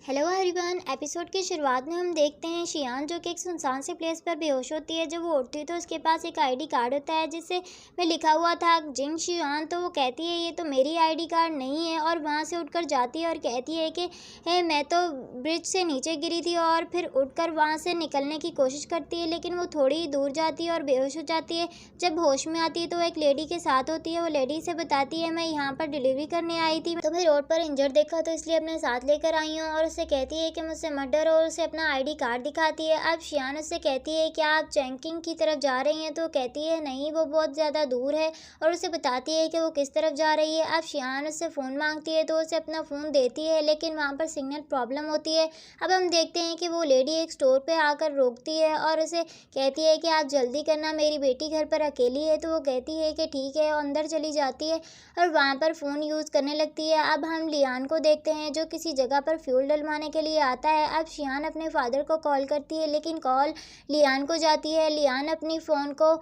Hello everyone. Episode की शुरुआत में हम देखते हैं शियान जो कि एक सुनसान से प्लेस पर बेहोश होती है। जब वो उठती है तो उसके पास एक आईडी कार्ड होता है जिससे में लिखा हुआ था जिंग शियान। तो वो कहती है ये तो मेरी आईडी कार्ड नहीं है और वहाँ से उठकर जाती है और कहती है कि मैं तो ब्रिज से नीचे गिरी थी और फिर उठकर वहाँ से निकलने की कोशिश करती है, लेकिन वो थोड़ी ही दूर जाती है और बेहोश हो जाती है। जब होश में आती है तो एक लेडी के साथ होती है। वो लेडी से बताती है मैं यहाँ पर डिलीवरी करने आई थी, तो मैं रोड पर इंजर्ड देखा तो इसलिए अपने साथ लेकर आई हूँ, और उससे कहती है कि मुझसे मत डरो और उसे अपना आईडी कार्ड दिखाती है। अब शियान उससे कहती है क्या आप चैंकिंग की तरफ जा रही हैं, तो कहती है नहीं, वो बहुत ज़्यादा दूर है, और उसे बताती है कि वो किस तरफ जा रही है। अब शियान उससे फ़ोन मांगती है तो उसे अपना फ़ोन देती है, लेकिन वहाँ पर सिग्नल प्रॉब्लम होती है। अब हम देखते हैं कि वो लेडी एक स्टोर पे आकर रोकती है और उसे कहती है कि आप जल्दी करना, मेरी बेटी घर पर अकेली है। तो वो कहती है कि ठीक है, और अंदर चली जाती है और वहाँ पर फ़ोन यूज़ करने लगती है। अब हम लियान को देखते हैं जो किसी जगह पर फ्यूल डलवाने के लिए आता है। अब शियान अपने फादर को कॉल करती है, लेकिन कॉल लियान को जाती है। लियान अपनी फ़ोन को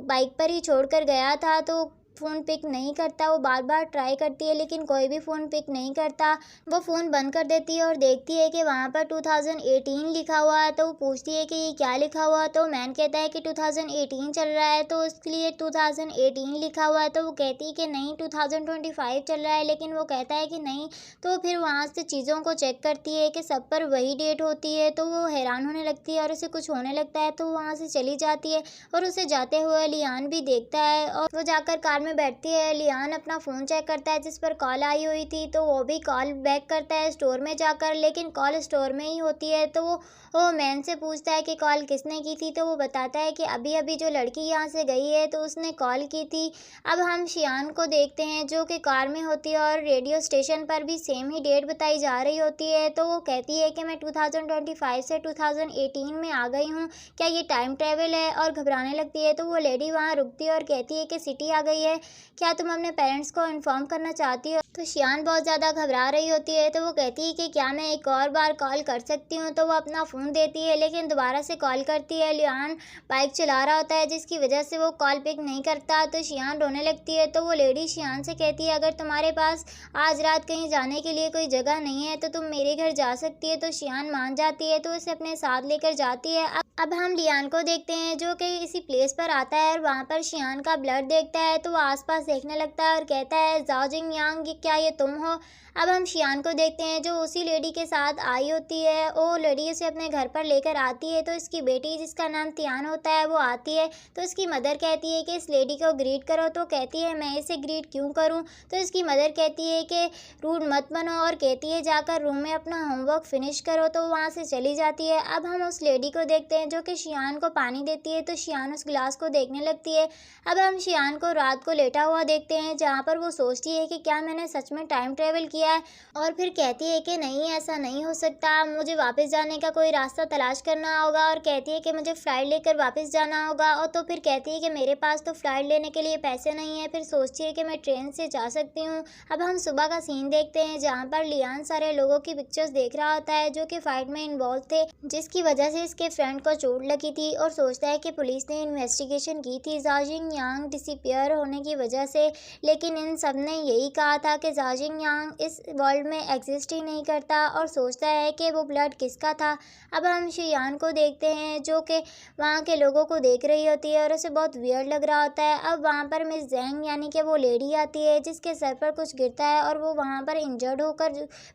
बाइक पर ही छोड़कर गया था, तो फ़ोन पिक नहीं करता। वो बार बार ट्राई करती है लेकिन कोई भी फ़ोन पिक नहीं करता। वो फ़ोन बंद कर देती है और देखती है कि वहाँ पर 2018 लिखा हुआ है। तो वो पूछती है कि ये क्या लिखा हुआ है, तो मैन कहता है कि 2018 चल रहा है, तो उसके लिए 2018 लिखा हुआ है। तो वो कहती है कि नहीं 2025 चल रहा है, लेकिन वो कहता है कि नहीं। तो फिर वहाँ से चीज़ों को चेक करती है कि सब पर वही डेट होती है, तो वो हैरान होने लगती है और उसे कुछ होने लगता है। तो वहाँ से चली जाती है और उसे जाते हुए लियान भी देखता है, और वो जाकर कार में बैठती है। लियान अपना फ़ोन चेक करता है जिस पर कॉल आई हुई थी, तो वो भी कॉल बैक करता है स्टोर में जाकर, लेकिन कॉल स्टोर में ही होती है। तो वो मैन से पूछता है कि कॉल किसने की थी, तो वो बताता है कि अभी अभी जो लड़की यहाँ से गई है तो उसने कॉल की थी। अब हम शियान को देखते हैं जो कि कार में होती है और रेडियो स्टेशन पर भी सेम ही डेट बताई जा रही होती है। तो वो कहती है कि मैं 2025 से 2018 में आ गई हूँ, क्या ये टाइम ट्रेवल है, और घबराने लगती है। तो वो लेडी वहाँ रुकती है और कहती है कि सिटी आ गई है, क्या तुम अपने पेरेंट्स को इन्फॉर्म करना चाहती हो। तो शियान बहुत ज़्यादा घबरा रही होती है, तो वो कहती है कि क्या मैं एक और बार कॉल कर सकती हूँ। तो वो अपना फ़ोन देती है लेकिन दोबारा से कॉल करती है। लियान बाइक चला रहा होता है जिसकी वजह से वो कॉल पिक नहीं करता, तो शियान रोने लगती है। तो वो लेडी शियान से कहती है अगर तुम्हारे पास आज रात कहीं जाने के लिए कोई जगह नहीं है तो तुम मेरे घर जा सकती है। तो शियान मान जाती है, तो उसे अपने साथ लेकर जाती है। अब हम लियान को देखते हैं जो कि इसी प्लेस पर आता है और वहाँ पर शियान का ब्लड देखता है, तो वो आसपास देखने लगता है और कहता है जाओ जिंग यांग, क्या ये तुम हो। अब हम शियान को देखते हैं जो उसी लेडी के साथ आई होती है। वो लेडी उसे अपने घर पर लेकर आती है, तो इसकी बेटी जिसका नाम तियान होता है वो आती है। तो इसकी मदर कहती है कि इस लेडी को ग्रीट करो, तो कहती है मैं इसे ग्रीट क्यों करूं। तो इसकी मदर कहती है कि रूड मत बनो, और कहती है जाकर रूम में अपना होमवर्क फिनिश करो। तो वहाँ से चली जाती है। अब हम उस लेडी को देखते हैं जो कि शियान को पानी देती है, तो शियान उस गिलास को देखने लगती है। अब हम शियान को रात को लेटा हुआ देखते हैं जहाँ पर वो सोचती है कि क्या मैंने सच में टाइम ट्रेवल किया है, और फिर कहती है कि नहीं ऐसा नहीं हो सकता, मुझे वापस जाने का कोई रास्ता तलाश करना होगा, और कहती है कि मुझे फ़्लाइट लेकर वापस जाना होगा। और तो फिर कहती है कि मेरे पास तो फ़्लाइट लेने के लिए पैसे नहीं है। फिर सोचती है कि मैं ट्रेन से जा सकती हूँ। अब हम सुबह का सीन देखते हैं जहाँ पर लियान सारे लोगों की पिक्चर्स देख रहा होता है जो कि फ़ाइट में इन्वॉल्व थे, जिसकी वजह से इसके फ्रेंड को चोट लगी थी, और सोचता है कि पुलिस ने इन्वेस्टिगेशन की थी जाजिंग यांग डिसअपीयर होने की वजह से, लेकिन इन सब ने यही कहा था कि जाजिंग यांग इस वर्ल्ड में एग्जिस्ट ही नहीं करता, और सोचता है कि वो ब्लड किसका था। अब हम शियान को देखते हैं जो कि वहाँ के लोगों को देख रही होती है और उसे बहुत वियर्ड लग रहा होता है। अब वहाँ पर मिस जैंग यानी कि वो लेडी आती है जिसके सर पर कुछ गिरता है और वो वहाँ पर इंजर्ड होकर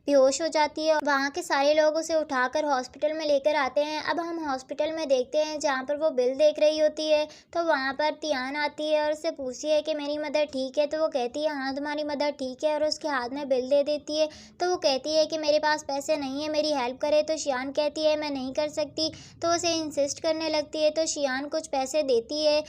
बेहोश हो जाती है। वहाँ के सारे लोग उसे उठाकर हॉस्पिटल में लेकर आते हैं। अब हम हॉस्पिटल में देखते हैं जहाँ पर वो बिल देख रही होती है, तो वहाँ पर तियान आती है और उससे पूछती है कि मेरी मदर ठीक है। तो वो कहती है हाँ तुम्हारी मदर ठीक है, और उसके हाथ में बिल दे देती है। तो वो कहती है कि मेरे पास पैसे नहीं है, मेरी हेल्प करे। तो शियान कहती है मैं नहीं कर सकती, तो उसे इंसिस्ट करने लगती है। तो शियान कुछ पैसे देती है,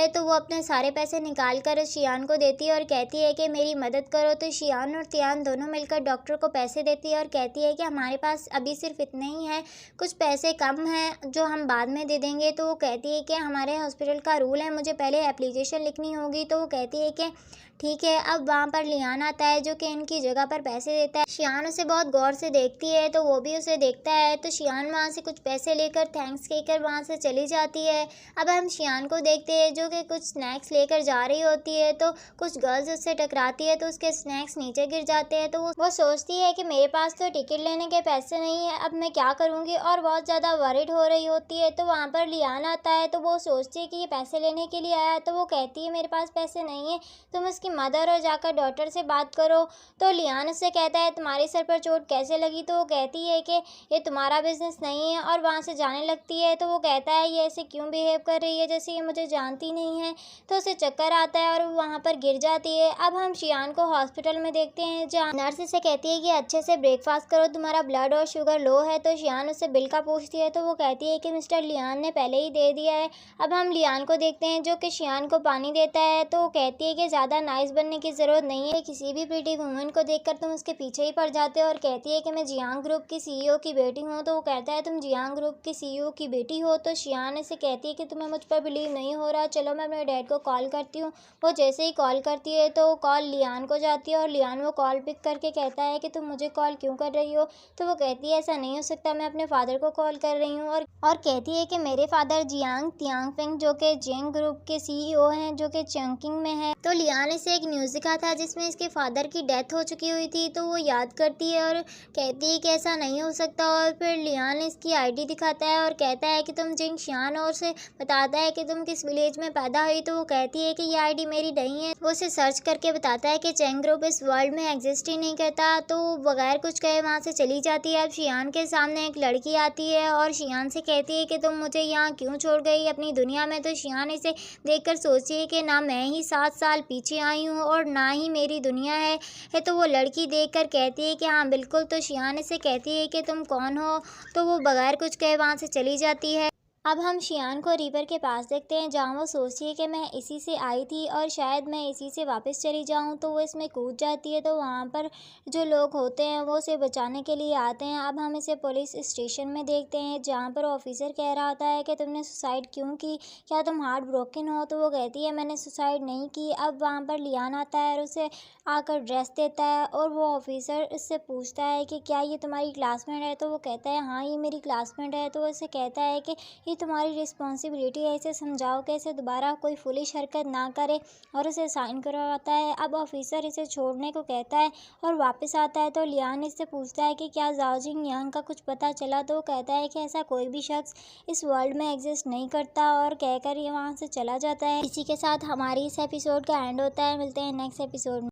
तो वो अपने सारे पैसे निकाल कर शियान को देती है और कहती है कि मेरी मदद करो। तो शियान और तियान दोनों मिलकर डॉक्टर को पैसे देती है और कहती है कि हमारे पास अभी सिर्फ इतने ही हैं, कुछ पैसे कम हैं जो हम बाद में दे देंगे। तो वो कहती है कि हमारे हॉस्पिटल का रूल है, मुझे पहले एप्लीकेशन लिखनी होगी। तो वो कहती है कि ठीक है। अब वहाँ पर लियान आता है है जो कि इनकी जगह पर पैसे देता है। शियान उसे बहुत गौर से देखती है तो वो भी उसे देखता है, तो शियान वहाँ से कुछ पैसे लेकर थैंक्स कहकर वहाँ से चली जाती है। अब हम शियान को देखते हैं जो कि कुछ स्नैक्स लेकर जा रही होती है, तो कुछ गर्ल्स उससे टकराती है तो उसके स्नैक्स नीचे गिर जाते हैं। तो वो सोचती है कि मेरे पास तो टिकट लेने के पैसे नहीं है, अब मैं क्या करूँगी, और बहुत ज़्यादा वरिड हो रही होती है। तो वहाँ पर लियान आता है तो वो सोचती है कि ये पैसे लेने के लिए आया, तो वो कहती है मेरे पास पैसे नहीं है, तुम उसकी मदर और जाकर डॉटर से बात करो। तो लियान उससे कहता है तुम्हारे सर पर चोट कैसे लगी, तो वो कहती है कि ये तुम्हारा बिजनेस नहीं है, और वहाँ से जाने लगती है। तो वो कहता है ये ऐसे क्यों बिहेव कर रही है जैसे ये मुझे जानती नहीं है, तो उसे चक्कर आता है और वो वहाँ पर गिर जाती है। अब हम शियान को हॉस्पिटल में देखते हैं जहाँ नर्स से कहती है कि अच्छे से ब्रेकफास्ट करो, तुम्हारा ब्लड और शुगर लो है। तो शियान उससे बिल का पूछती है तो वो कहती है कि मिस्टर लियान ने पहले ही दे दिया है। अब हम लियान को देखते हैं जो कि शियान को पानी देता है, तो वो कहती है कि ज़्यादा नाइस बनने की ज़रूरत नहीं है, किसी भी प्रीटी वुमन को देखकर तुम उसके पीछे ही पड़ जाते हो, और कहती है कि मैं जियांग ग्रुप की सीईओ की बेटी हूँ। तो वो कहता है तुम जियांग ग्रुप की सीईओ की बेटी हो। तो शियान से कहती है कि तुम्हें मुझ पर बिलीव नहीं हो रहा, चलो मैं अपने डैड को कॉल करती हूँ। वो जैसे ही कॉल करती है तो कॉल लियान को जाती है, और लियान वो कॉल पिक करके कहता है कि तुम मुझे कॉल क्यों कर रही हो। तो वो कहती है ऐसा नहीं हो सकता, मैं अपने फादर को कॉल कर रही हूँ, और कहती है कि मेरे फादर जियांग तियांगफेंग जो कि जियांग ग्रुप के सीईओ हैं जो कि चंकिंग में है। तो लियान इसे एक न्यूज़ दिखा था जिसमें इसके फादर की डेथ हो चुकी हुई थी, तो वो याद करती है और कहती है कि ऐसा नहीं हो सकता। और फिर लियान इसकी आईडी दिखाता है और कहता है कि तुम जिंग शियान, और उसे बताता है कि तुम किस विलेज में पैदा हुई। तो वो कहती है कि ये आईडी मेरी नहीं है। वो उसे सर्च करके बताता है कि चेंग ग्रुप इस वर्ल्ड में एग्जिस्ट ही नहीं करता। तो बगैर कुछ कहे वहाँ से चली जाती है। अब शियान के सामने एक लड़की आती है और शियान से कहती है कि तुम मुझे यहाँ क्यों छोड़ गई अपनी दुनिया में। तो शियान इसे देखकर सोचती है कि ना मैं ही 7 साल पीछे आई हूँ और ना ही मेरी दुनिया है। तो वो लड़की देखकर कहती है कि हाँ बिल्कुल। तो शियान इसे कहती है कि तुम कौन हो, तो वो बगैर कुछ कहे वहाँ से चली जाती है। अब हम शियान को रिवर के पास देखते हैं जहाँ वो सोचती है कि मैं इसी से आई थी और शायद मैं इसी से वापस चली जाऊँ। तो वो इसमें कूद जाती है, तो वहाँ पर जो लोग होते हैं वो उसे बचाने के लिए आते हैं। अब हम इसे पुलिस स्टेशन में देखते हैं जहाँ पर ऑफिसर कह रहा होता है कि तुमने सुसाइड क्यों की, क्या तुम हार्ट ब्रोकन हो। तो वो कहती है मैंने सुसाइड नहीं की। अब वहाँ पर लियान आता है और उसे आकर ड्रेस देता है, और वो ऑफिसर इससे पूछता है कि क्या ये तुम्हारी क्लासमेट है। तो वो कहता है हाँ ये मेरी क्लासमेट है। तो वो इसे कहता है कि ये तुम्हारी रिस्पॉन्सिबिलिटी है, इसे समझाओ कि इसे दोबारा कोई फुलिश हरकत ना करे, और उसे साइन करवाता है। अब ऑफिसर इसे छोड़ने को कहता है और वापस आता है। तो लियान इससे पूछता है कि क्या जाओ जिंग यांग का कुछ पता चला। तो वो कहता है कि ऐसा कोई भी शख्स इस वर्ल्ड में एग्जिस्ट नहीं करता, और कहकर ये वहाँ से चला जाता है। इसी के साथ हमारी इस एपिसोड का एंड होता है। मिलते हैं नेक्स्ट एपिसोड में।